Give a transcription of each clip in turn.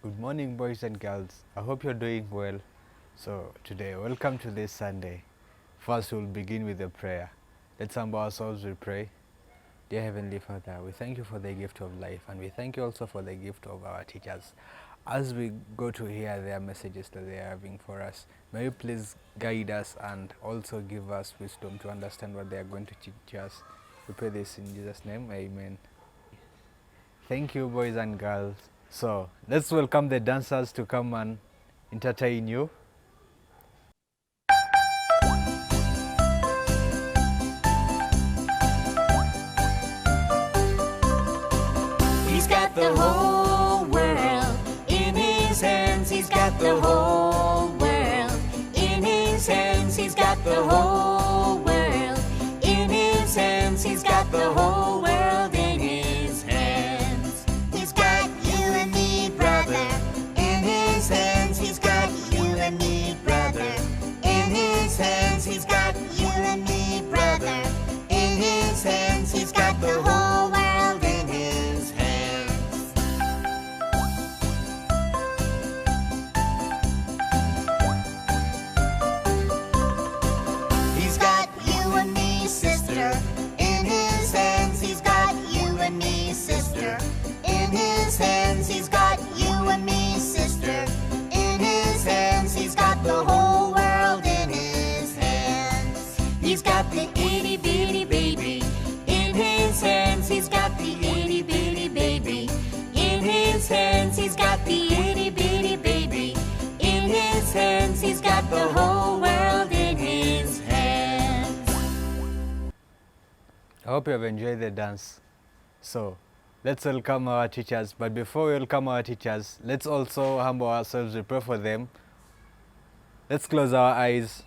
Good morning, boys and girls. I hope you're doing well. So, today, welcome to this Sunday. First, we'll begin with a prayer. Let's humble ourselves, we pray. Dear Heavenly Father, we thank you for the gift of life, and we thank you also for the gift of our teachers. As we go to hear their messages that they are having for us, may you please guide us and also give us wisdom to understand what they are going to teach us. We pray this in Jesus' name, amen. Thank you, boys and girls. So, let's welcome the dancers to come and entertain you. He's got the whole world in his hands. He's got the whole world in his hands. He's got the whole world in his hands. He's got the whole world in his hands. He's got you and me, brother, in his hands. He's got you and me, brother, in his hands. He's got you and me, brother, in his hands. He's got the whole world in his hands. He's got you and me, sister, in his hands. He's got you and me, sister, in his hands. He's got you and me, sister, in his hands. He's got the whole world in his hands. He's got the itty bitty baby in his hands. He's got the itty bitty baby in his hands. He's got the itty bitty baby in his hands. He's got the whole world in his hands. I hope you have enjoyed the dance. So, let's welcome our teachers. But before we welcome our teachers, let's also humble ourselves, we pray for them. Let's close our eyes.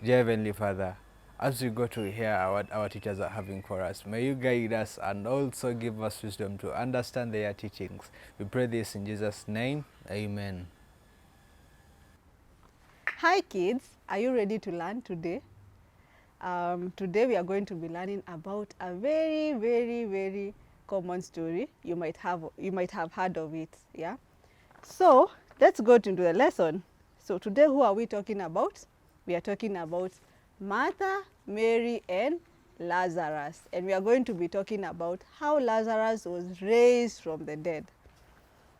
Dear Heavenly Father, as we go to hear what our teachers are having for us, may you guide us and also give us wisdom to understand their teachings. We pray this in Jesus' name. Amen. Hi kids, are you ready to learn today? Today we are going to be learning about a very common story. You might have heard of it, yeah? So let's go into the lesson. So today who are we talking about? We are talking about Martha, Mary and Lazarus. And we are going to be talking about how Lazarus was raised from the dead.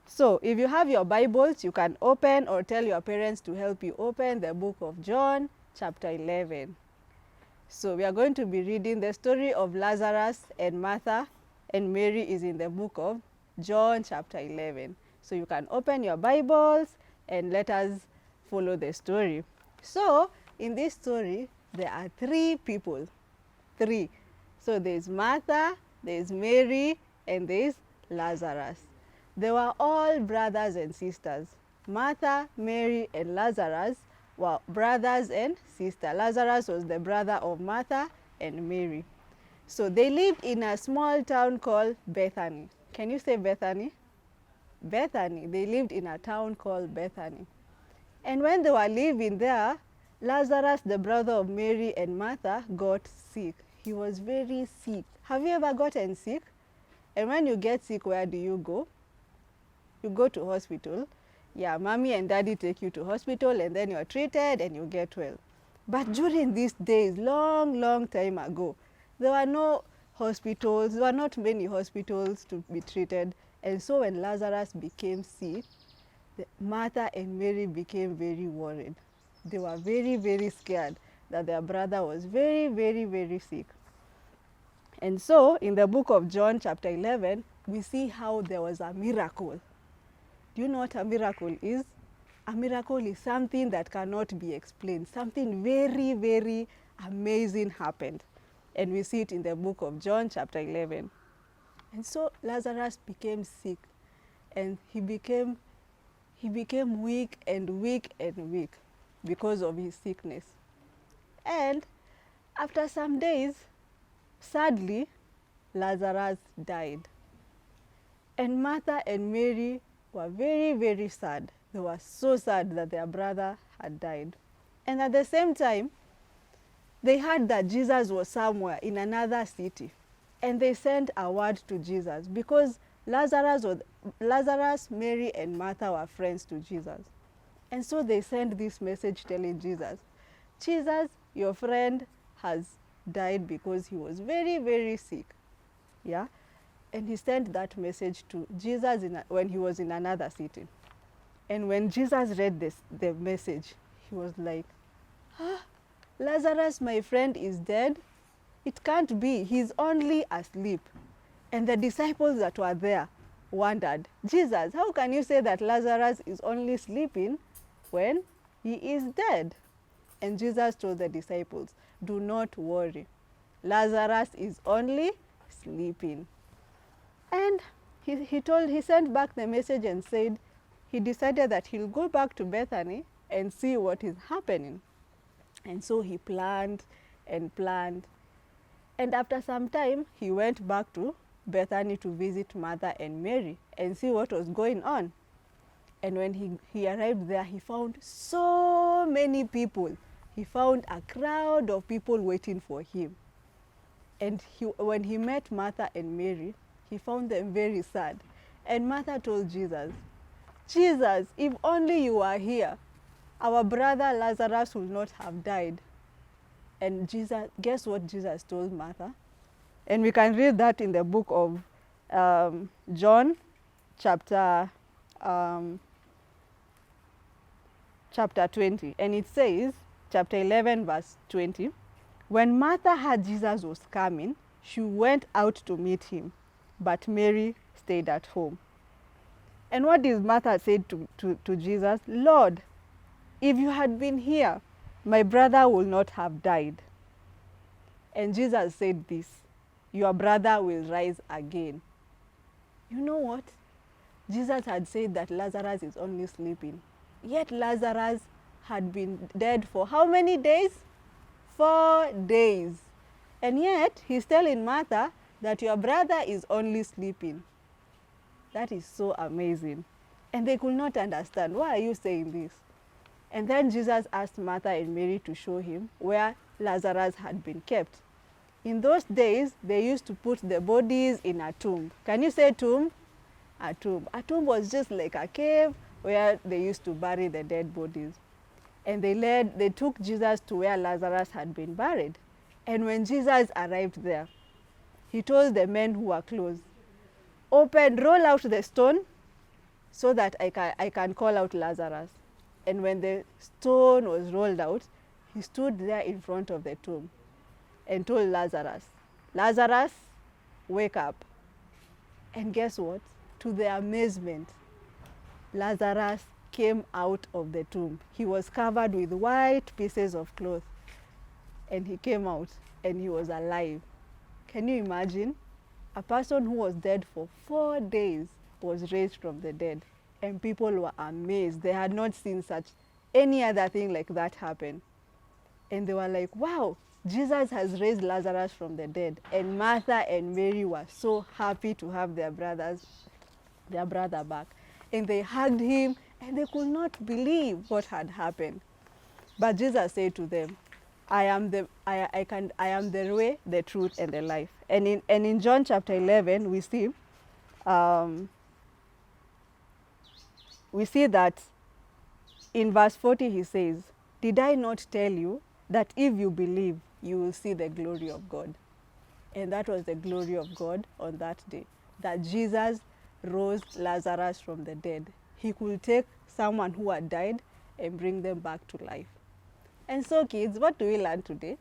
So if you have your Bibles, you can open or tell your parents to help you open the book of John chapter 11. So we are going to be reading the story of Lazarus and Martha, and Mary is in the book of John chapter 11. So you can open your Bibles and let us follow the story. So in this story, there are three people. Three. So there is Martha, there is Mary, and there is Lazarus. They were all brothers and sisters. Martha, Mary, and Lazarus were brothers and sisters. Lazarus was the brother of Martha and Mary. So they lived in a small town called Bethany. Can you say Bethany? Bethany. They lived in a town called Bethany. And when they were living there, Lazarus, the brother of Mary and Martha, got sick. He was very sick. Have you ever gotten sick? And when you get sick, where do you go? You go to hospital. Yeah, mommy and daddy take you to hospital and then you're treated and you get well. But during these days, long time ago, there were no hospitals, there were not many hospitals to be treated. And so when Lazarus became sick, Martha and Mary became very worried. They were very scared that their brother was very sick. And so in the book of John chapter 11, we see how there was a miracle. Do you know what a miracle is? A miracle is something that cannot be explained. Something very amazing happened. And we see it in the book of John chapter 11. And so Lazarus became sick, and he became weak because of his sickness. And after some days, sadly, Lazarus died. And Martha and Mary were very sad. They were so sad that their brother had died. And at the same time, they heard that Jesus was somewhere in another city. And they sent a word to Jesus because Lazarus, Mary, and Martha were friends to Jesus. And so they sent this message telling Jesus, Jesus, your friend has died because he was very, very sick. Yeah? And he sent that message to Jesus when he was in another city. And when Jesus read the message, he was like, Lazarus, my friend, is dead. It can't be. He's only asleep. And the disciples that were there wondered, Jesus, how can you say that Lazarus is only sleeping when he is dead? And Jesus told the disciples, do not worry. Lazarus is only sleeping. And he sent back the message and said he decided that he'll go back to Bethany and see what is happening. And so he planned and planned. And after some time, he went back to Bethany to visit Martha and Mary and see what was going on. And when he arrived there, he found so many people. He found a crowd of people waiting for him. And when he met Martha and Mary, he found them very sad. And Martha told Jesus, Jesus, if only you were here, our brother Lazarus would not have died. And Jesus, guess what Jesus told Martha? And we can read that in the book of John, chapter 20. And it says, chapter 11, verse 20, when Martha heard Jesus was coming, she went out to meet him, but Mary stayed at home. And what did Martha say to Jesus? Lord, if you had been here, my brother would not have died. And Jesus said this, your brother will rise again. You know what? Jesus had said that Lazarus is only sleeping. Yet Lazarus had been dead for how many days? 4 days. And yet he's telling Martha that your brother is only sleeping. That is so amazing. And they could not understand. Why are you saying this? And then Jesus asked Martha and Mary to show him where Lazarus had been kept. In those days, they used to put the bodies in a tomb. Can you say tomb? A tomb. A tomb was just like a cave where they used to bury the dead bodies. And they took Jesus to where Lazarus had been buried. And when Jesus arrived there, he told the men who were close, roll out the stone so that I can call out Lazarus. And when the stone was rolled out, he stood there in front of the tomb and told Lazarus, Lazarus, wake up. And guess what? To their amazement, Lazarus came out of the tomb. He was covered with white pieces of cloth. And he came out and he was alive. Can you imagine? A person who was dead for 4 days was raised from the dead. And people were amazed. They had not seen any other thing like that happen. And they were like, wow, Jesus has raised Lazarus from the dead. And Martha and Mary were so happy to have their brother back. And they hugged him and they could not believe what had happened. But Jesus said to them, I am the way, the truth, and the life. And in John chapter 11, we see that in verse 40 he says, did I not tell you that if you believe, you will see the glory of God? And that was the glory of God on that day, that Jesus rose Lazarus from the dead. He could take someone who had died and bring them back to life. And so kids, what do we learn today?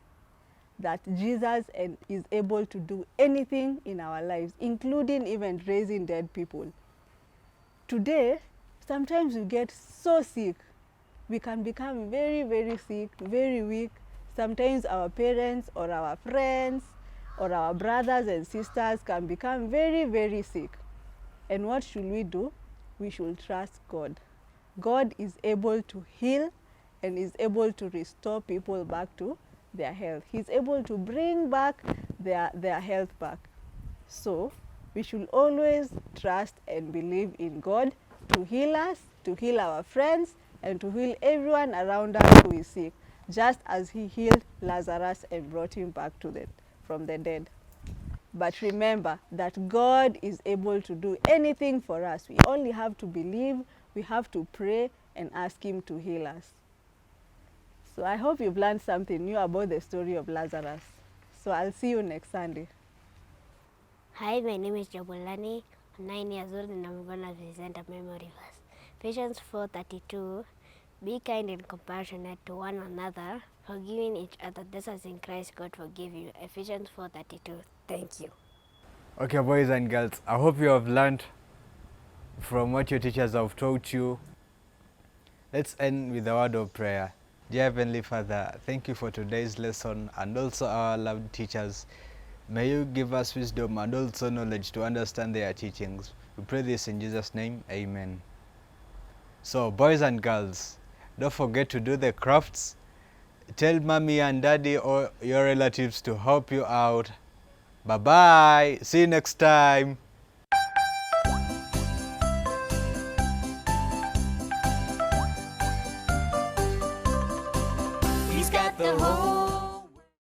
That Jesus is able to do anything in our lives, including even raising dead people. Today, sometimes we get so sick. We can become very, very sick, very weak. Sometimes our parents or our friends or our brothers and sisters can become very, very sick. And what should we do? We should trust God. God is able to heal and is able to restore people back to their health. He's able to bring back their health back. So we should always trust and believe in God to heal us, to heal our friends, and to heal everyone around us who is sick, just as he healed Lazarus and brought him back from the dead. But remember that God is able to do anything for us. We only have to believe, we have to pray and ask Him to heal us. So I hope you've learned something new about the story of Lazarus. So I'll see you next Sunday. Hi, my name is Jabulani. I'm 9 years old and I'm going to present a memory verse. Ephesians 4:32. Be kind and compassionate to one another, forgiving each other just as in Christ God forgave you. Ephesians 4:32. Thank you. Okay, boys and girls, I hope you have learned from what your teachers have taught you. Let's end with a word of prayer. Dear Heavenly Father, thank you for today's lesson and also our loved teachers. May you give us wisdom and also knowledge to understand their teachings. We pray this in Jesus' name, amen. So, boys and girls, don't forget to do the crafts. Tell mommy and daddy or your relatives to help you out. Bye-bye. See you next time. He's got the whole